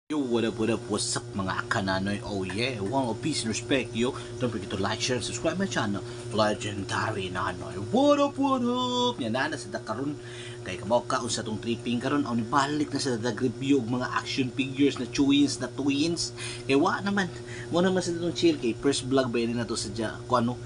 Yo, what up, what's up mga kananoy? Oh yeah, one of peace and respect, yo. Don't forget to like, share, and subscribe my channel, Legendary Nanoy. What up? Yan na sa karon kay kamaw ka sa tong tripping karon aw nibalik na sa review og mga action figures na twins. Kay wa naman, mo naman sa tong chill kay first vlog ba na to sa kuno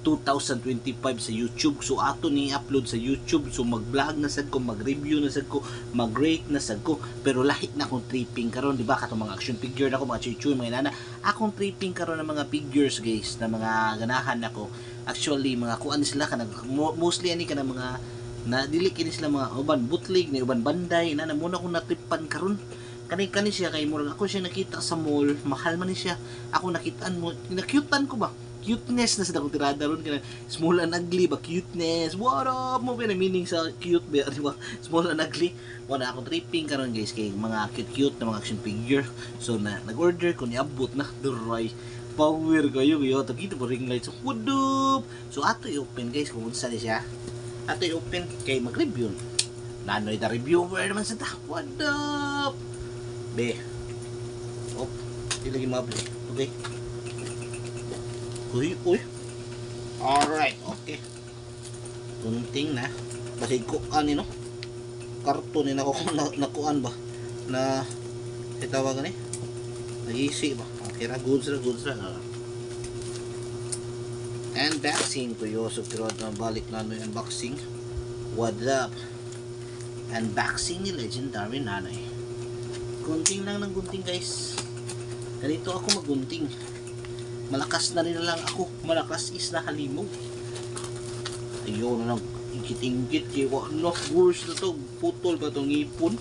2025 sa YouTube. So ato ni upload sa YouTube. So mag-vlog na sad ko, mag-review na sad ko, mag-rate na sad ko. Pero lahi na akong tripping karon, di ba? Katong mga action figure na ko, mga chuy-chuy, mga inana. Akong tripping karon ng mga figures, guys, na mga ganahan ako. Actually, mga kuan sila kanang mostly ani kanang mga na dili kini sila mga uban bootleg ni uban banday na muna ko natripan karon. Kani siya kay murag ako siya nakita sa mall, mahal man ni siya. Ako nakitaan mo, nakyutan ko ba? Cuteness na sa dakong tirada ron kana small and ugly ba cuteness, what up mo ba na meaning sa cute ba, di ba? Small and ugly wala akong tripping karon guys kay mga cute na mga action figure. So nag-order ko niabot na duray power kayo to kita po ring light. So what up, so ato i-open guys kung unsa ni siya, ato i-open kay mag-review nanoy da reviewer naman sa ta. What up be op ilagay mo okay. Uy. Alright, okay. Kunting na. Basig ko, no? Karton na ako nakuan ba? Na, itawag ni? Nag-easy ba? Okay na, goods na. Unboxing ko yun. So, pero balik na yung unboxing. What up? Unboxing ni Legendary Nanoy. Kunting lang ng gunting, guys. Ganito ako magunting. Malakas na rin lang ako. Malakas is na halimaw. Ayun na lang. Ingkit-ingkit. No, worse na to. Putol ba itong ipon.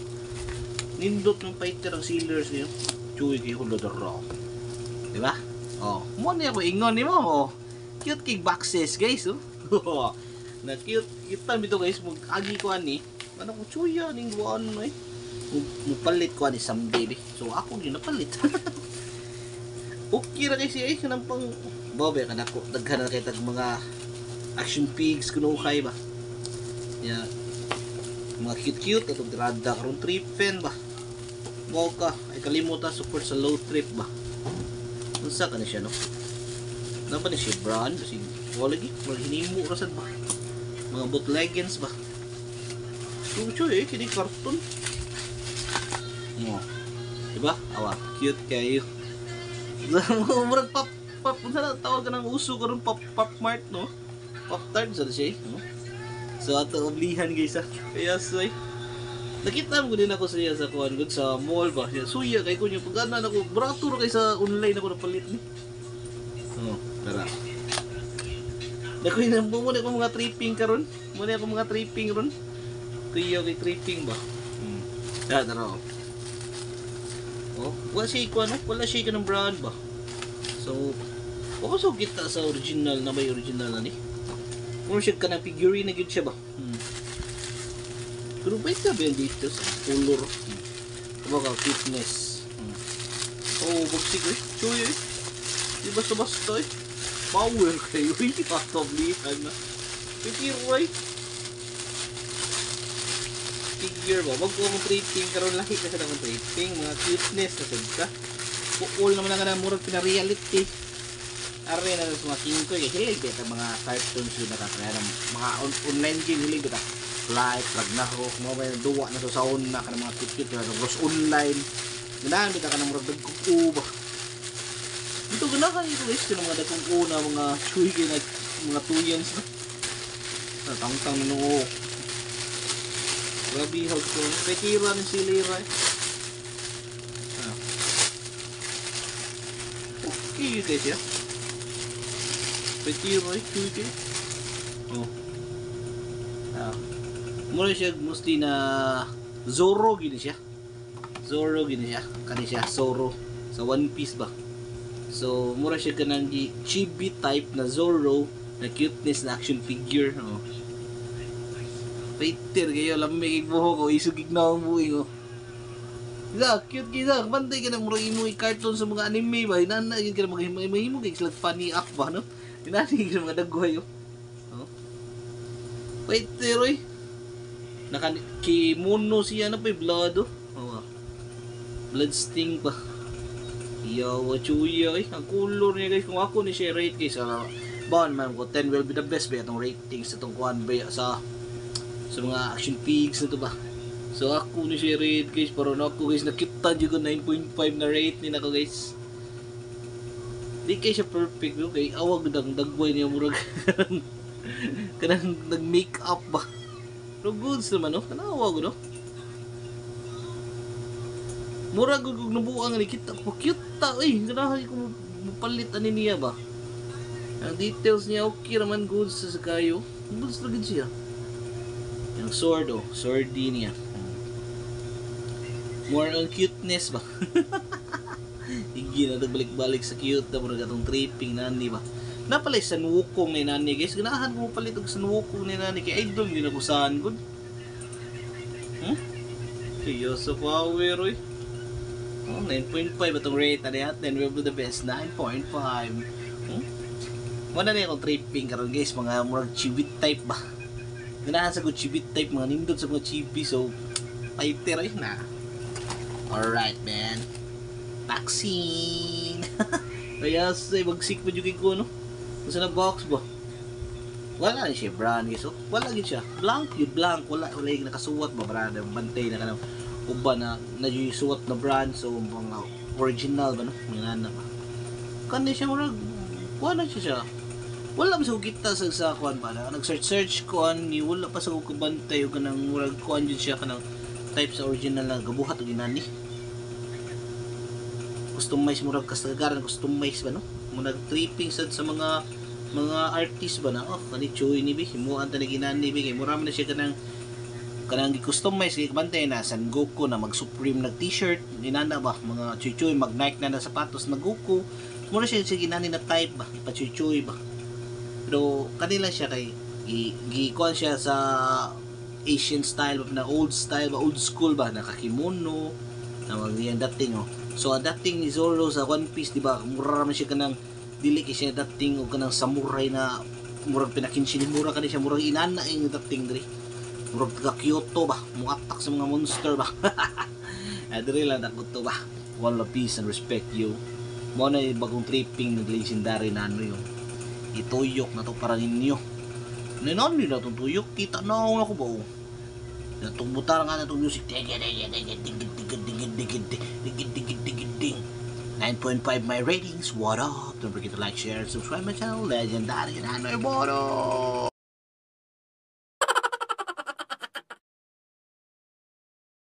Nindot ng fighter ang sealers niyo. Chuy kayo kung lodoro. Diba? Oh. Muna ako ingon ni mo. Oh. Cute kay boxes guys. Oh. Na cute. Kita nito guys. Mag-agi ko ani. Ano ko chuy yan. Ingwaan mo eh. Mupalit ko ani someday. So ako din napalit. Okay ra kay siya eh, kanang pang bobe ka na ko, daghan na kay tag mga action pigs kunuhay ba. Ya, mga cute atong tirada karon tripen ba. Mo ka ay kalimutan support sa low trip ba. Unsa ka na siya no? Napa ni siya brand kasi wala gi, wala hinimo ra sad ba. Mga bootleggings ba. Chuy kini karton. Mo. Diba? Awa, cute kayo. Murag pop unsa na tawag ka ng uso karon pop mart no, pop tart sa siya no? So ato oblihan guys kaya soy nakita mo din ako siya sa kuan gud sa mall ba siya suya kay kunyo pagana nako barato ra kay sa online ako napalit ni tara nakoy nang muna ko mga tripping karon muna ako mga tripping ron kuya kay tripping ba tara. Oh, wala siya ka ng brand ba? So, wala sa kita sa original na may original na ni. Kung siya ka ng figurine na yun siya ba? Pero ba ito ba yan dito sa color? Diba ka, fitness. Oh, bagsig eh. Chuy eh. Di basta-basta eh. Power kayo eh. Patablihan na. Figure eh. Figure ba? Wag ko mong tripping karon lahi kasi naman tripping mga cuteness na sad ka. Buol naman nga na murag pina-reality. Are na sa mga king ko kay hilig beta mga cartoons yun nakakaya ng mga online game hilig beta. Like Ragnarok mo may duwa na sa sound na kanang mga cute na Rose Online. Ganahan beta kanang murag dagko ba. Dito ganahan ito guys yung mga dagkong una mga chuy kay na mga tuyans na. Tangtang na no. Grabe hog ko. Petira ni si Lira. Okay guys ya. Petira cuy. Oh. Mura siya mostly na Zoro gini siya. Kani siya Zoro sa One Piece ba. So mura siya kanang chibi type na Zoro na cuteness na action figure. Oh. Peter kayo lamig buho ko isugig na ang buhay ko. Diba, cute kita. Bantay ka na murag imo i-cartoon sa mga anime ba. Hinanagin ka na mahimo kay sila funny act ba no. Hinanagin ka na mga dagway oh. Peter oy. Kimono siya na pa blood oh. Bloodsting pa. Yo, wachuya eh. Ang color niya guys. Kung ako ni siya rate guys, bawon man ko 10 will be the best ba itong ratings sa itong kuhan ba sa mga action pigs na to ba. So ako ni siya rate guys. Pero na ako guys, nakita dyan ko 9.5 na rate ni nako guys. Di kayo siya perfect. Okay, awag dagway niya murag. Kanang nag-make up ba. Pero goods naman no. Kanawag no. Murag gugug nabuang ni kita ko cute ta eh. Ganahan ko mapalit ani niya ba. Ang details niya okay naman goods sa kayo. Goods lagi siya. Yung sword oh, swordy niya. More on cuteness ba. Higi na nagbalik-balik sa cute na murag atong tripping nani ba. Napalay sa nuwukong ni nani guys. Ganahan ko mapalit og sa nuwukong ni nani kay idol din ako saan good. Kaya sa power eh. Oh, 9.5 itong rate na niya. 10 will be the best. 9.5. Wala na yung tripping karon guys. Mga murag chibit type ba. Ganahan sa good chibit type. Mga nindot sa mga chibi. So, fighter eh na. Alright man. Vaccine. Kaya sa magsik pa dyan ko no. Kung na box ba. Wala na siya brand guys. So, wala yun siya. Blank yun blank. Wala yung nakasuwat ba brand. Bantay na ka na. Uba na najusuot na brand so mga original ba no mga ba kani siya murag wala siya wala man sa kita sa kuan pa na nag-search kuan ni wala pa sa ko bantay og kanang murag kuan jud siya kanang type sa original na gabuhat og inani customize murag kasagaran customize ba no murag tripping sad sa mga artist ba na oh kani choy ni bi himuan ta ni ginani bi kay mura man na siya kanang gi-customize kay bantay na San Goku na mag-Supreme nag t-shirt ninana ba mga chuchoy mag Nike na sapatos na Goku mura siya ginani na type ba pa chuchoy ba pero kanila siya kay gi-kuan siya sa Asian style ba na old style ba old school ba nakakimono na magyan dating oh so ang dating ni Zoro sa One Piece di ba mura man siya kanang dili kay siya dating og kanang samurai na murag pinakinsin mura kani siya murag inana yung dating diri murag taga Kyoto ba muatak sa mga monster ba adre lang ako to ba one love peace and respect you mo na bagong tripping ng legendary na ano yung ituyok na to para ninyo ninon nila itong tuyok kita na ako ba itong butar nga na itong music 9.5 my ratings what up don't forget to like share subscribe my channel legendary na ano yung boro